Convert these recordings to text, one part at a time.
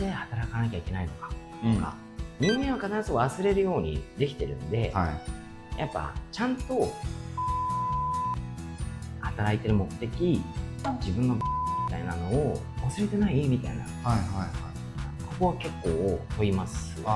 ぜ働かなきゃいけないのかとか、人間は必ず忘れるようにできてるんで、やっぱちゃんと働いてる目的、自分のみたいなのを忘れてないみたいな、ここは結構問いますね。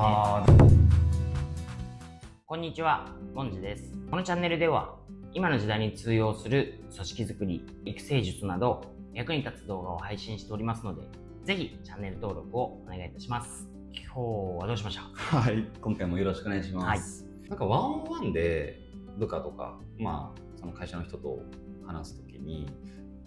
こんにちは、ゴンジです。このチャンネルでは今の時代に通用する組織づくり、育成術など役に立つ動画を配信しておりますので、ぜひチャンネル登録をお願いいたします。今日はどうしました？はい、今回もよろしくお願いします。なんかワンオンワンで部下とか、その会社の人と話すときに、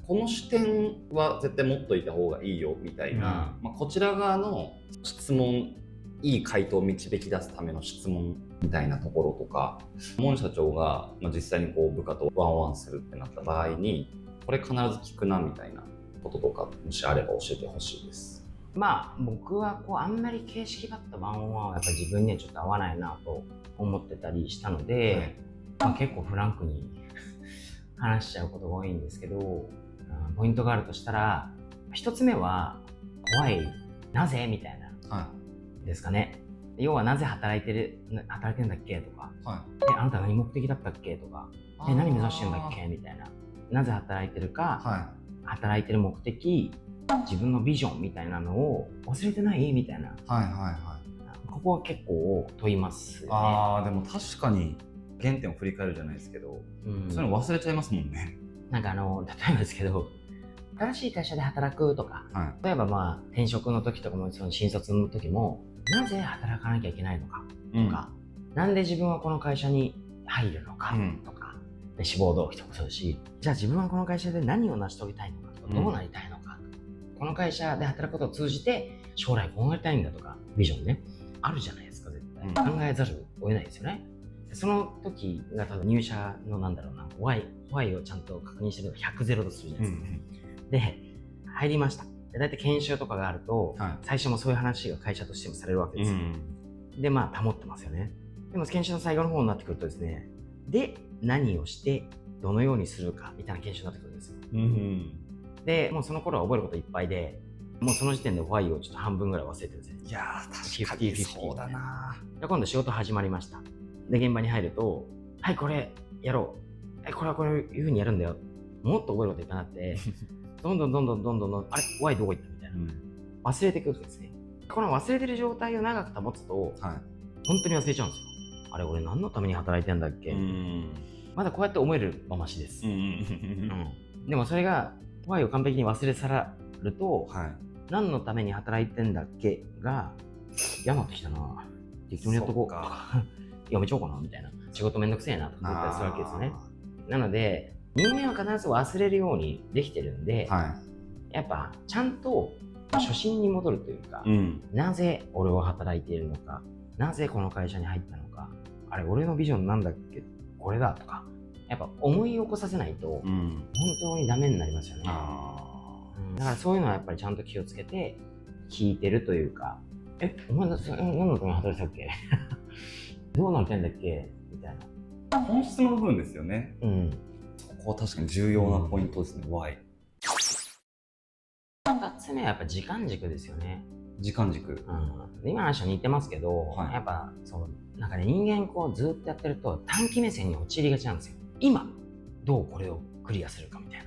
この視点は絶対持っといた方がいいよみたいな、こちら側の質問、いい回答を導き出すための質問みたいなところとか、モン社長が実際に部下とワンオンワンするってなった場合に、これ必ず聞くなみたいなこととか、もしあれば教えてほしいです。僕はあんまり形式ばったワンオンワンはやっぱ自分にはちょっと合わないなと思ってたりしたので、結構フランクに話しちゃうことが多いんですけど、ポイントがあるとしたら、一つ目は怖い、なぜみたいな、ですかね。要はなぜ働いてんだっけとか、あなた何目的だったっけとか、何目指してんだっけみたいな。なぜ働いてるか、働いてる目的、自分のビジョンみたいなのを忘れてないみたいな。ここは結構問いますよね。でも確かに原点を振り返るじゃないですけど、そういうの忘れちゃいますもんね。例えばですけど、新しい会社で働くとか、例えば転職の時とかも、その新卒の時も、なぜ働かなきゃいけないのかとか、なんで自分はこの会社に入るのかとか、志望動機とかもそうだし、じゃあ自分はこの会社で何を成し遂げたいのかとか、どうなりたいのかとか、この会社で働くことを通じて将来こうなりたいんだとか、ビジョンね、あるじゃないですか、絶対。考えざるを得ないですよね。その時が多分入社のホワイをちゃんと確認してるのが100ゼロとするじゃないですか。で、入りました。だいたい研修とかがあると、最初もそういう話が会社としてもされるわけですよ。で、保ってますよね。でも研修の最後の方になってくるとですね、で、何をして、どのようにするか、みたいな研修になってくるんですよ。で、もうその頃は覚えることいっぱいで、もうその時点でホワイをちょっと半分ぐらい忘れてるんですよ。いやー、確かにそうだな。今度仕事始まりました。で、現場に入ると、はい、これやろう。これはこういう風にやるんだよ。もっと覚えることいっぱいあって、どんどん、あれ、ホワイどこ行ったみたいな。忘れてくるんですね。この忘れてる状態を長く保つと、本当に忘れちゃうんですよ。あれ、俺何のために働いてんだっけ？まだこうやって思えるまましです。でもそれが、ホワイを完璧に忘れ去られると、何のために働いてんだっけが、嫌になってきたな。適当にやっとこう。やめちゃおうかなみたいな。仕事めんどくせえなとか思ったりするわけですよね。なので、人間は必ず忘れるようにできてるんで、やっぱちゃんと初心に戻るというか、なぜ俺は働いているのか、なぜこの会社に入ったのか、あれ俺のビジョンなんだっけ、これだとか、やっぱ思い起こさせないと、本当にダメになりますよね。だからそういうのはやっぱりちゃんと気をつけて聞いてるというか、お前何のために働いてたっけどうなりたいんだっけみたいな。本質の部分ですよね。そこは確かに重要なポイントですね。Why？ 2つ目はやっぱ時間軸ですよね。時間軸。今の話は似てますけど、やっぱ人間ずっとやってると短期目線に陥りがちなんですよ。今、どうこれをクリアするかみたいな。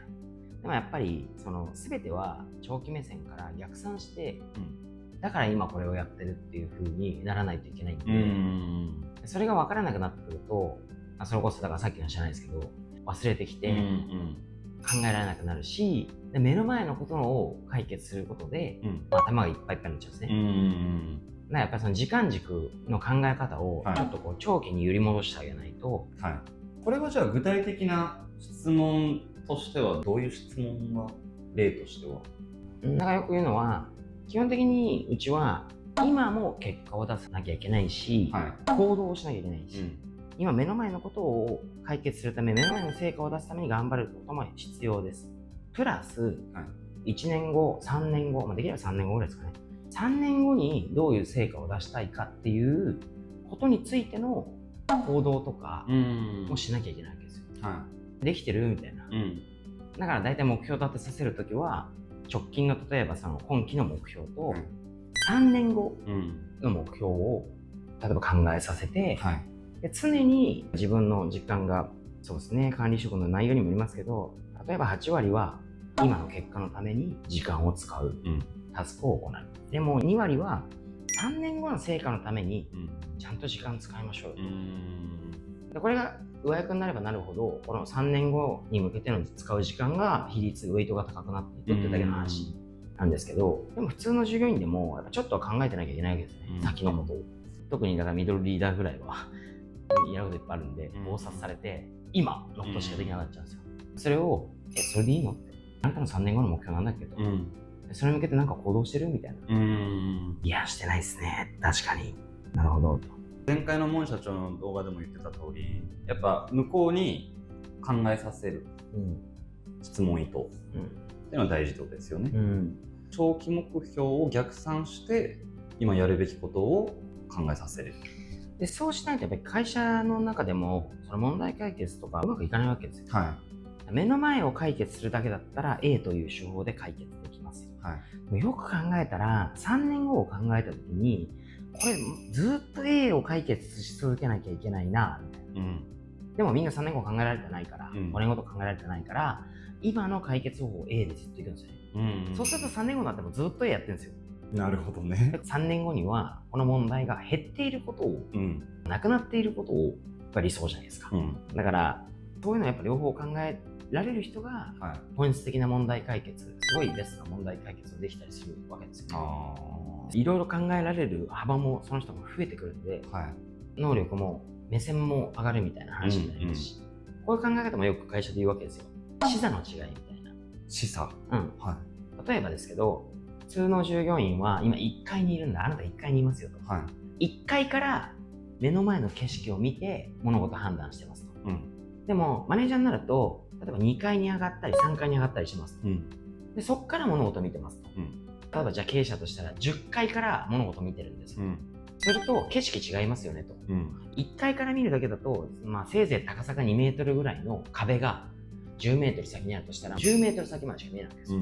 でもやっぱり全ては長期目線から逆算して、だから今これをやってるっていう風にならないといけないんで、それが分からなくなってくると、それこそだからさっきの話じゃないですけど、忘れてきて考えられなくなるし、で目の前のことを解決することで、頭がいっぱいいっぱいになっちゃうんですね。やっぱりその時間軸の考え方をちょっと長期に揺り戻してあげないと。これはじゃあ具体的な質問としてはどういう質問が例としては？だからよく言うのは、基本的にうちは今も結果を出さなきゃいけないし、行動をしなきゃいけないし、今目の前のことを解決するため、目の前の成果を出すために頑張ることも必要です。プラス、1年後、3年後、できれば3年後ぐらいですかね。3年後にどういう成果を出したいかっていうことについての行動とかもしなきゃいけないわけですよ。できてるみたいな。だから大体目標を立てさせるときは、直近の例えばその今期の目標と、3年後うんの目標を例えば考えさせて、はい。で常に自分の時間が、そうですね、管理職の内容にもよりますけど、例えば8割は今の結果のために時間を使う、タスクを行う。でも2割は3年後の成果のためにちゃんと時間使いましょうよと。でこれが上役になればなるほど、この3年後に向けての使う時間が比率、ウェイトが高くなっていくってだけの話なんですけど、でも普通の従業員でもやっぱちょっとは考えてなきゃいけないわけですね、先のことを。特にだからミドルリーダーぐらいはやることいっぱいあるんで、忙殺されて今のことしかできなくなっちゃうんですよ。それをそれでいいのって、あなたの3年後の目標なんだっけど、それに向けてなんか行動してるみたいな。いや、してないですね、確かに。なるほどと。前回のモン社長の動画でも言ってた通り、やっぱ向こうに考えさせる、質問意図っていうのは大事ってことですよね。長期目標を逆算して今やるべきことを考えさせる。でそうしないとやっぱり会社の中でもその問題解決とかうまくいかないわけですよ。目の前を解決するだけだったら A という手法で解決できますよ。よく考えたら3年後を考えた時にこれずっと A を解決し続けなきゃいけないなみたいな、でもみんな3年後考えられてないから、5年後と考えられてないから今の解決方法 A でずっといくんですよね。そうすると3年後になってもずっと A やってるんですよ。なるほどね。3年後にはこの問題が減っていることを、なくなっていることをやっぱり理想じゃないですか。だからそういうのはやっぱ両方考えられる人が本質的な問題解決、すごいベストな問題解決をできたりするわけですよね。いろいろ考えられる幅もその人も増えてくるんで、能力も目線も上がるみたいな話になりますし、こういう考え方もよく会社で言うわけですよ。視座の違いみたいな。視座。例えばですけど、普通の従業員は今1階にいるんだ、あなた1階にいますよと。1階から目の前の景色を見て物事判断してますと。でもマネージャーになると、例えば2階に上がったり3階に上がったりしますと。でそこから物事を見てますと。例えばじゃあ経営者としたら10階から物事を見てるんですよ。すると景色違いますよねと。1階から見るだけだと、せいぜい高さが2メートルぐらいの壁が10メートル先にあるとしたら10メートル先までしか見えないんですよ。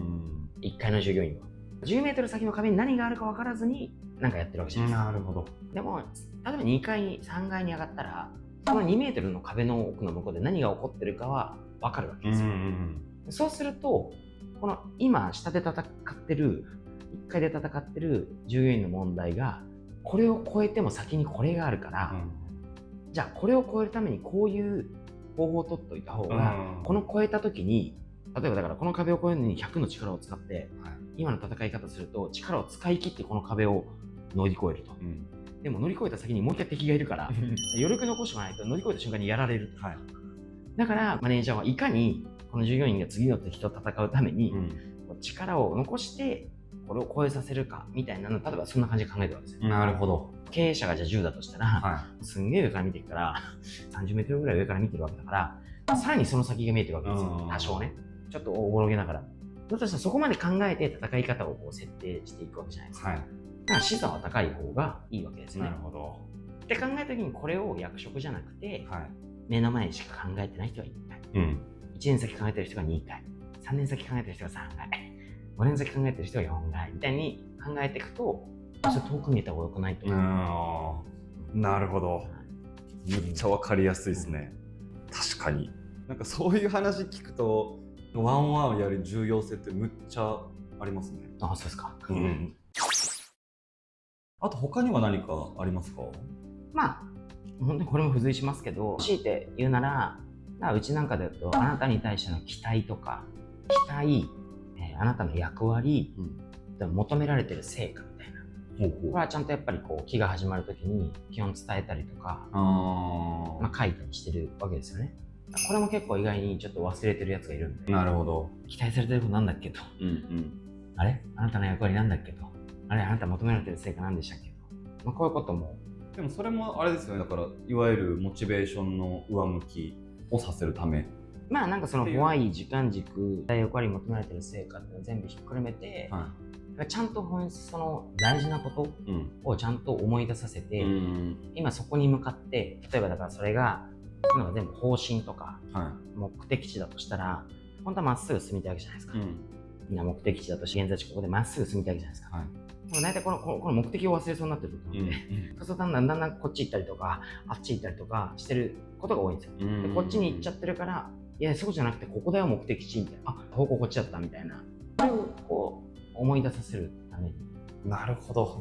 1階の従業員は。10メートル先の壁に何があるか分からずに何かやってるわけじゃないですか。なるほど。でも、例えば2階に3階に上がったら、その2メートルの壁の奥の向こうで何が起こってるかは分かるわけですよ。そうすると、この今下で戦ってる、1階で戦ってる従業員の問題が、これを超えても先にこれがあるから、じゃあこれを超えるためにこういう方法を取っておいた方が、この超えた時に、例えばだからこの壁を越えるのに100の力を使って、今の戦い方すると力を使い切ってこの壁を乗り越えると。でも乗り越えた先にもう一回敵がいるから余力残しておかないと乗り越えた瞬間にやられると。だからマネージャーはいかにこの従業員が次の敵と戦うために、力を残してこれを超えさせるかみたいなの、例えばそんな感じで考えてるわけですよ。なるほど。経営者がじゃあ10だとしたら、すんげえ上から見ていくから30メートルぐらい上から見てるわけだから、さらにその先が見えてるわけですよ。多少ね、ちょっとおぼろげながら。だとしたらそこまで考えて戦い方をこう設定していくわけじゃないですか。だから視座は高い方がいいわけですね。なるほど。って考えた時にこれを役職じゃなくて、目の前にしか考えてない人は1回、1年先考えてる人が2回、3年先考えてる人が3回、5年先考えてる人が4回みたいに考えていくと、それ遠く見えた方が良くないと。なるほど。めっちゃ分かりやすいですね。確かに。なんかそういう話聞くと、ワンワンをやる重要性ってむっちゃありますね。そうですか。あと他には何かありますか？本当にこれも付随しますけど、強いて言うなら、うちなんかで言うと、あなたに対しての期待とか、あなたの役割、求められてる成果みたいな。これはちゃんとやっぱりこう期が始まるときに基本伝えたりとか、書いたりしてるわけですよね。これも結構意外にちょっと忘れてるやつがいるんで。なるほど。期待されてることなんだっけと。あれあなたの役割なんだっけと。あれあなた求められてる成果なんでしたっけと。こういうことも。でもそれもあれですよね。だからいわゆるモチベーションの上向きをさせるため。なんかその怖い時間軸、役割求められてる成果っていうのを全部ひっくるめて、ちゃんと本質、その大事なことをちゃんと思い出させて、今そこに向かって、例えばだからそれが全部方針とか目的地だとしたら、本当はまっすぐ進みたいわけじゃないですか。みんな目的地だとして現在地ここでまっすぐ進みたいわけじゃないですか。大体この目的を忘れそうになってると思うんで、そうするとだんだんこっち行ったりとか、あっち行ったりとかしてることが多いんですよ。でこっちに行っちゃってるから、いや、そうじゃなくて、ここだよ、目的地みたいな。方向こっちだったみたいな。それをこう、思い出させるために。なるほど。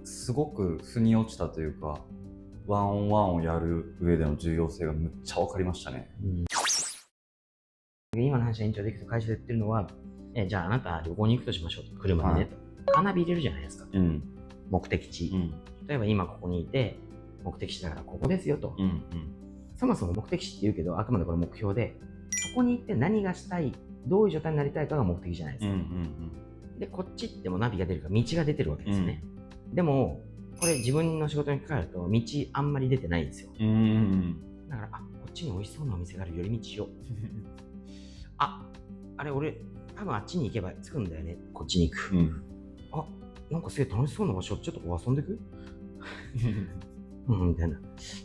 すごく腑に落ちたというか、ワンオンワンをやる上での重要性がむっちゃ分かりましたね。今の話は延長でいくと会社で言ってるのは、じゃああなた旅行に行くとしましょうと。車でねと。カーナビ入れるじゃないですか。目的地。例えば今ここにいて、目的地だからここですよと。そもそも目的地って言うけど、あくまでこれ目標で、そこに行って何がしたい、どういう状態になりたいかが目的じゃないですか。で、こっち行ってもナビが出るから道が出てるわけですよね。でも、これ自分の仕事に関わると道あんまり出てないんですよ。だから、こっちに美味しそうなお店がある、寄り道しよう。あれ俺、多分あっちに行けば着くんだよね。こっちに行く。なんかすげえ楽しそうな場所、ちょっとこう遊んでくみたいな。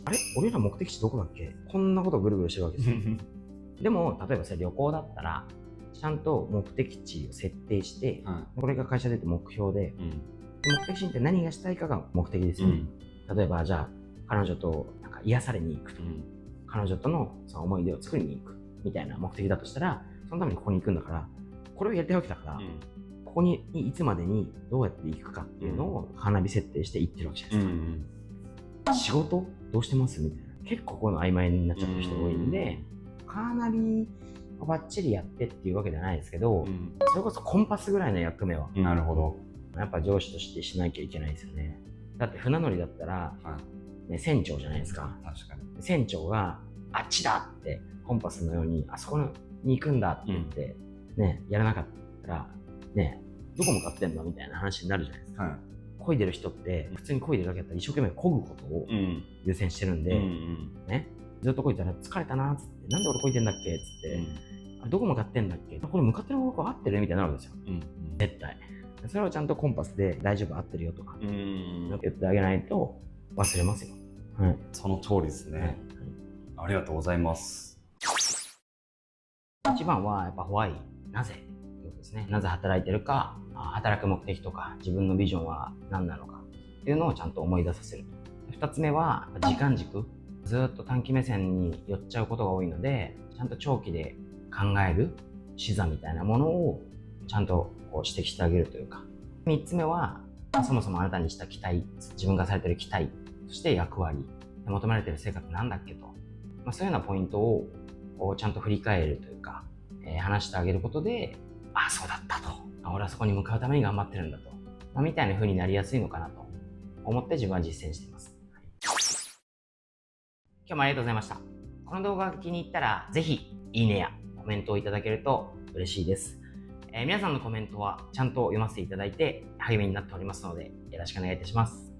あれ俺ら目的地どこだっけ？こんなことぐるぐるしてるわけですよ。でも、例えば旅行だったら、ちゃんと目的地を設定して、これが会社で言って目標で、目的地って何がしたいかが目的ですよね。例えば、じゃあ、彼女となんか癒されに行くと。彼女とのその思い出を作りに行くみたいな目的だとしたら、そのためにここに行くんだから、これをやりたいわけだから、ここにいつまでにどうやって行くかっていうのをカーナビ設定して行ってるわけじゃないですか。仕事どうしてますみたいな。結構こういうの曖昧になっちゃってる人が多いんで、カーナビをバッチリやってっていうわけじゃないですけど、それこそコンパスぐらいの役目は、なるほど。やっぱ上司としてしなきゃいけないですよね。だって船乗りだったら、船長じゃないですか。確かに。船長があっちだってコンパスのようにあそこに行くんだって言ってね、やらなかったらね、どこ向かってんのみたいな話になるじゃないですか。漕いでる人って普通に漕いでるだけだったら一生懸命漕ぐことを優先してるんで、ね、ずっと漕いだら疲れたなっつって、なんで俺漕いでんだっけっつって、あれどこ向かってんだっけ、これ向かってる方向合ってるみたいになるんですよ。絶対。それをちゃんとコンパスで大丈夫合ってるよとか言ってあげないと忘れますよ。その通りですね。ありがとうございます。一番はやっぱwhy、なぜということですね。なぜ働いてるか、働く目的とか自分のビジョンは何なのかっていうのをちゃんと思い出させる。二つ目は時間軸。ずっと短期目線に寄っちゃうことが多いので、ちゃんと長期で考える視座みたいなものをちゃんとこう指摘してあげるというか。三つ目はそもそもあなたにした期待、自分がされてる期待、そして役割、求められてる成果って何だっけと、そういうようなポイントをこうちゃんと振り返るというか、話してあげることで、そうだったと、俺はそこに向かうために頑張ってるんだと、みたいな風になりやすいのかなと思って自分は実践しています。今日もありがとうございました。この動画が気に入ったらぜひいいねやコメントをいただけると嬉しいです。皆さんのコメントはちゃんと読ませていただいて励みになっておりますのでよろしくお願いいたします。